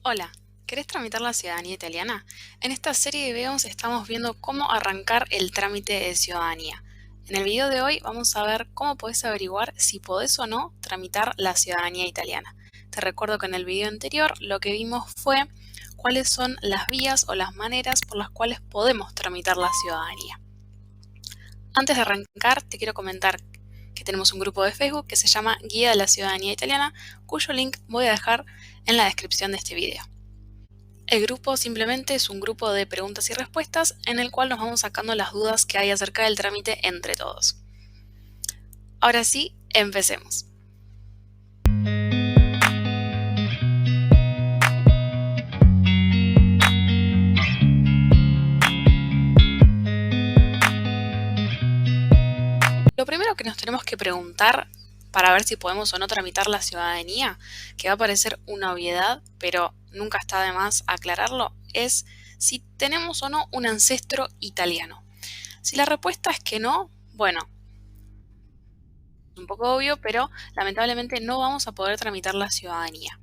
Hola, ¿querés tramitar la ciudadanía italiana? En esta serie de videos estamos viendo cómo arrancar el trámite de ciudadanía. En el video de hoy vamos a ver cómo podés averiguar si podés o no tramitar la ciudadanía italiana. Te recuerdo que en el video anterior lo que vimos fue cuáles son las vías o las maneras por las cuales podemos tramitar la ciudadanía. Antes de arrancar, te quiero comentar que tenemos un grupo de Facebook que se llama Guía de la Ciudadanía Italiana, cuyo link voy a dejar en la descripción de este video. El grupo simplemente es un grupo de preguntas y respuestas en el cual nos vamos sacando las dudas que hay acerca del trámite entre todos. Ahora sí, empecemos. Lo primero que nos tenemos que preguntar para ver si podemos o no tramitar la ciudadanía, que va a parecer una obviedad, pero nunca está de más aclararlo, es si tenemos o no un ancestro italiano. Si la respuesta es que no, bueno, es un poco obvio, pero lamentablemente no vamos a poder tramitar la ciudadanía.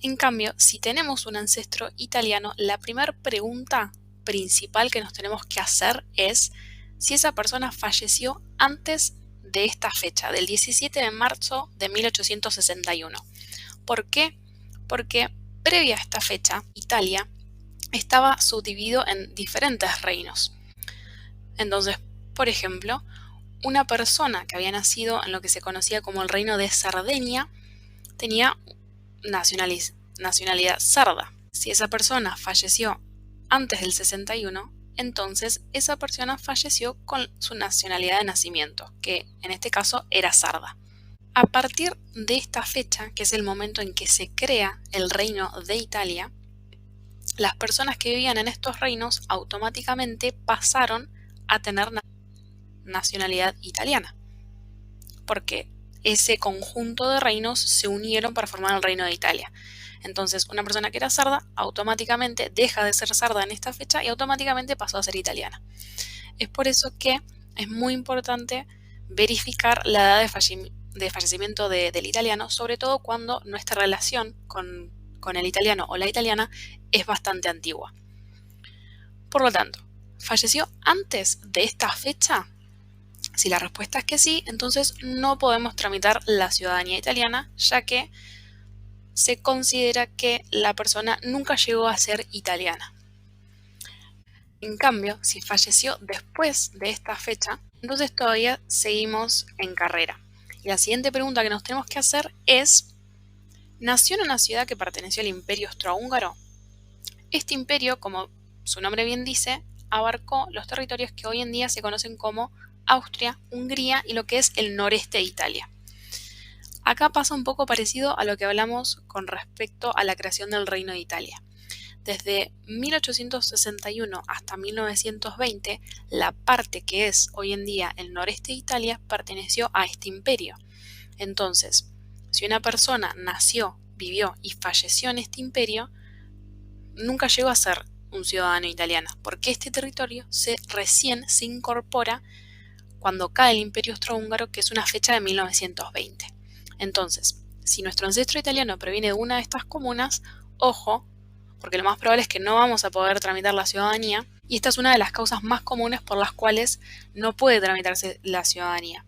En cambio, si tenemos un ancestro italiano, la primera pregunta principal que nos tenemos que hacer es si esa persona falleció antes de esta fecha, del 17 de marzo de 1861. ¿Por qué? Porque previa a esta fecha, Italia estaba subdividido en diferentes reinos. Entonces, por ejemplo, una persona que había nacido en lo que se conocía como el reino de Cerdeña tenía nacionalidad sarda. Si esa persona falleció antes del 61, entonces esa persona falleció con su nacionalidad de nacimiento, que en este caso era sarda. A partir de esta fecha, que es el momento en que se crea el reino de Italia, las personas que vivían en estos reinos automáticamente pasaron a tener nacionalidad italiana, porque ese conjunto de reinos se unieron para formar el reino de Italia. Entonces, una persona que era sarda automáticamente deja de ser sarda en esta fecha y automáticamente pasó a ser italiana. Es por eso que es muy importante verificar la edad de fallecimiento del italiano, sobre todo cuando nuestra relación con el italiano o la italiana es bastante antigua. Por lo tanto, ¿falleció antes de esta fecha? Si la respuesta es que sí, entonces no podemos tramitar la ciudadanía italiana, ya que se considera que la persona nunca llegó a ser italiana. En cambio, si falleció después de esta fecha, entonces todavía seguimos en carrera. Y la siguiente pregunta que nos tenemos que hacer es, ¿nació en una ciudad que perteneció al Imperio Austrohúngaro? Este imperio, como su nombre bien dice, abarcó los territorios que hoy en día se conocen como Austria, Hungría y lo que es el noreste de Italia. Acá pasa un poco parecido a lo que hablamos con respecto a la creación del Reino de Italia. Desde 1861 hasta 1920, la parte que es hoy en día el noreste de Italia perteneció a este imperio. Entonces, si una persona nació, vivió y falleció en este imperio, nunca llegó a ser un ciudadano italiano, porque este territorio recién se incorpora cuando cae el Imperio Austrohúngaro, que es una fecha de 1920. Entonces, si nuestro ancestro italiano proviene de una de estas comunas, ojo, porque lo más probable es que no vamos a poder tramitar la ciudadanía, y esta es una de las causas más comunes por las cuales no puede tramitarse la ciudadanía.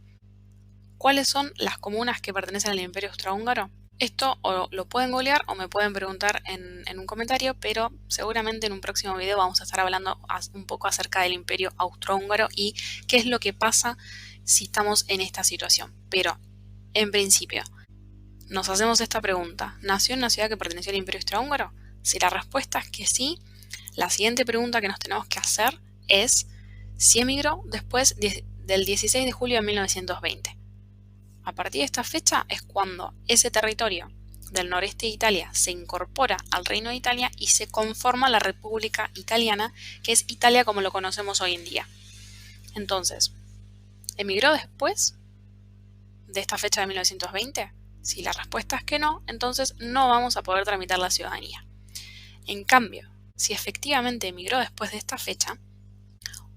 ¿Cuáles son las comunas que pertenecen al Imperio Austrohúngaro? Esto o lo pueden googlear o me pueden preguntar en un comentario, pero seguramente en un próximo video vamos a estar hablando un poco acerca del Imperio Austrohúngaro y qué es lo que pasa si estamos en esta situación. Pero, en principio, nos hacemos esta pregunta. ¿Nació en una ciudad que perteneció al Imperio Austrohúngaro? Si la respuesta es que sí, la siguiente pregunta que nos tenemos que hacer es si emigró después del 16 de julio de 1920. A partir de esta fecha es cuando ese territorio del noreste de Italia se incorpora al Reino de Italia y se conforma la República Italiana, que es Italia como lo conocemos hoy en día. Entonces, ¿emigró después de esta fecha de 1920? Si la respuesta es que no, entonces no vamos a poder tramitar la ciudadanía. En cambio, si efectivamente emigró después de esta fecha,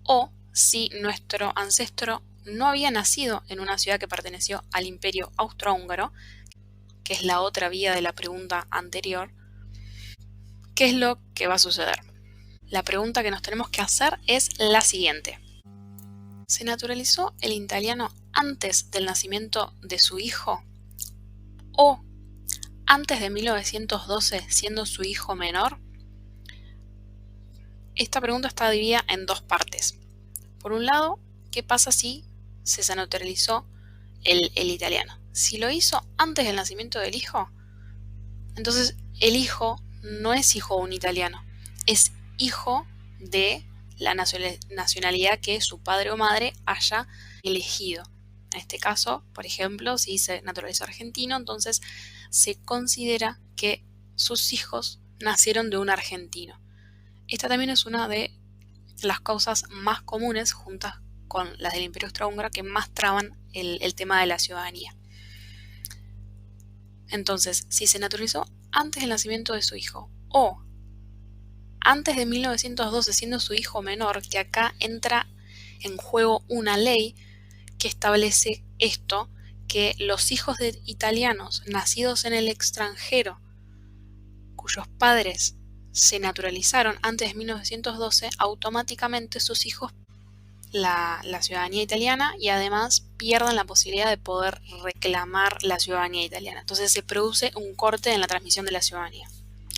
o si nuestro ancestro no había nacido en una ciudad que perteneció al Imperio Austrohúngaro, que es la otra vía de la pregunta anterior, ¿Qué es lo que va a suceder? La pregunta que nos tenemos que hacer es la siguiente. ¿Se naturalizó el italiano antes del nacimiento de su hijo o antes de 1912 siendo su hijo menor? Esta pregunta está dividida en dos partes. Por un lado, ¿qué pasa si se naturalizó el italiano? Si lo hizo antes del nacimiento del hijo, entonces el hijo no es hijo de un italiano, es hijo de la nacionalidad que su padre o madre haya elegido. En este caso, por ejemplo, si se naturalizó argentino, entonces se considera que sus hijos nacieron de un argentino. Esta también es una de las causas más comunes, juntas con las del Imperio Austrohúngaro, que más traban el tema de la ciudadanía. Entonces, si se naturalizó antes del nacimiento de su hijo o antes de 1912 siendo su hijo menor, que acá entra en juego una ley que establece esto, que los hijos de italianos nacidos en el extranjero, cuyos padres se naturalizaron antes de 1912, automáticamente sus hijos la ciudadanía italiana y además pierden la posibilidad de poder reclamar la ciudadanía italiana. Entonces se produce un corte en la transmisión de la ciudadanía.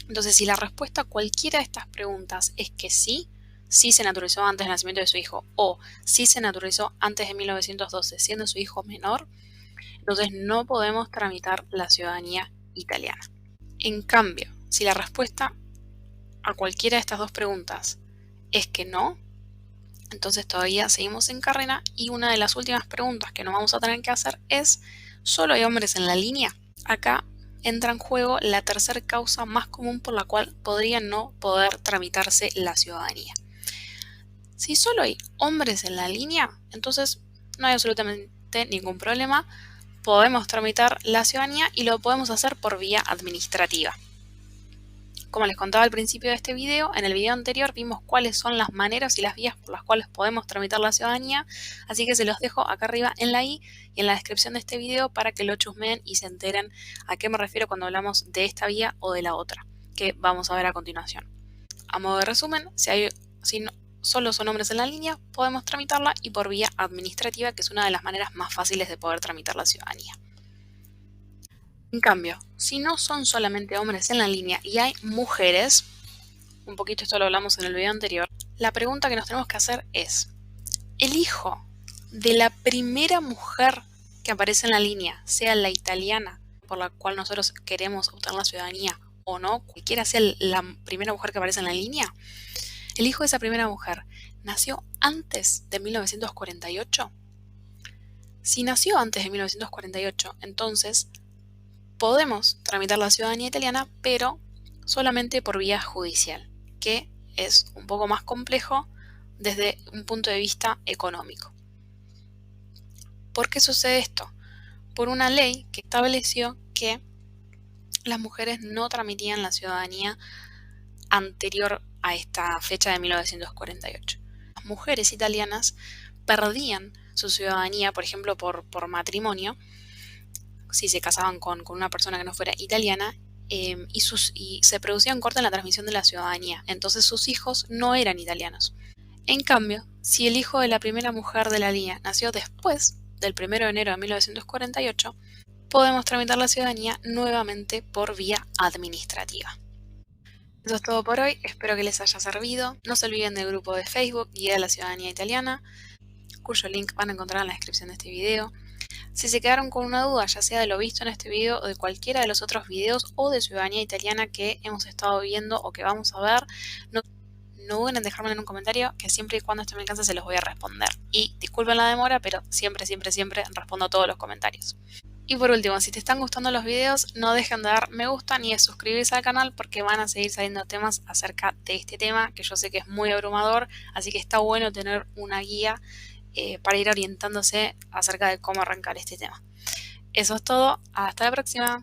Entonces, si la respuesta a cualquiera de estas preguntas es que sí, sí se naturalizó antes del nacimiento de su hijo o sí se naturalizó antes de 1912 siendo su hijo menor, entonces no podemos tramitar la ciudadanía italiana. En cambio, si la respuesta a cualquiera de estas dos preguntas es que no, entonces todavía seguimos en carrera y una de las últimas preguntas que nos vamos a tener que hacer es: ¿solo hay hombres en la línea? Acá entra en juego la tercera causa más común por la cual podría no poder tramitarse la ciudadanía. Si solo hay hombres en la línea, entonces no hay absolutamente ningún problema. Podemos tramitar la ciudadanía y lo podemos hacer por vía administrativa. Como les contaba al principio de este video, en el video anterior vimos cuáles son las maneras y las vías por las cuales podemos tramitar la ciudadanía, así que se los dejo acá arriba en la i y en la descripción de este video para que lo chusmeen y se enteren a qué me refiero cuando hablamos de esta vía o de la otra, que vamos a ver a continuación. A modo de resumen, si solo son hombres en la línea, podemos tramitarla y por vía administrativa, que es una de las maneras más fáciles de poder tramitar la ciudadanía. En cambio, si no son solamente hombres en la línea y hay mujeres, un poquito esto lo hablamos en el video anterior, la pregunta que nos tenemos que hacer es: ¿el hijo de la primera mujer que aparece en la línea, sea la italiana por la cual nosotros queremos obtener la ciudadanía o no, cualquiera sea la primera mujer que aparece en la línea, el hijo de esa primera mujer nació antes de 1948? Si nació antes de 1948, entonces podemos tramitar la ciudadanía italiana, pero solamente por vía judicial, que es un poco más complejo desde un punto de vista económico. ¿Por qué sucede esto? Por una ley que estableció que las mujeres no tramitían la ciudadanía anterior a esta fecha de 1948. Las mujeres italianas perdían su ciudadanía, por ejemplo, por matrimonio, si se casaban con una persona que no fuera italiana, y se producía un corte en la transmisión de la ciudadanía. Entonces sus hijos no eran italianos. En cambio, si el hijo de la primera mujer de la línea nació después del 1 de enero de 1948, podemos tramitar la ciudadanía nuevamente por vía administrativa. Eso es todo por hoy, espero que les haya servido. No se olviden del grupo de Facebook Guía de la Ciudadanía Italiana, cuyo link van a encontrar en la descripción de este video. Si se quedaron con una duda, ya sea de lo visto en este video o de cualquiera de los otros videos o de ciudadanía italiana que hemos estado viendo o que vamos a ver, no duden en dejármelo en un comentario, que siempre y cuando esté en mi alcance se los voy a responder. Y disculpen la demora, pero siempre respondo a todos los comentarios. Y por último, si te están gustando los videos, no dejen de dar me gusta ni de suscribirse al canal, porque van a seguir saliendo temas acerca de este tema, que yo sé que es muy abrumador, así que está bueno tener una guía para ir orientándose acerca de cómo arrancar este tema. Eso es todo, hasta la próxima.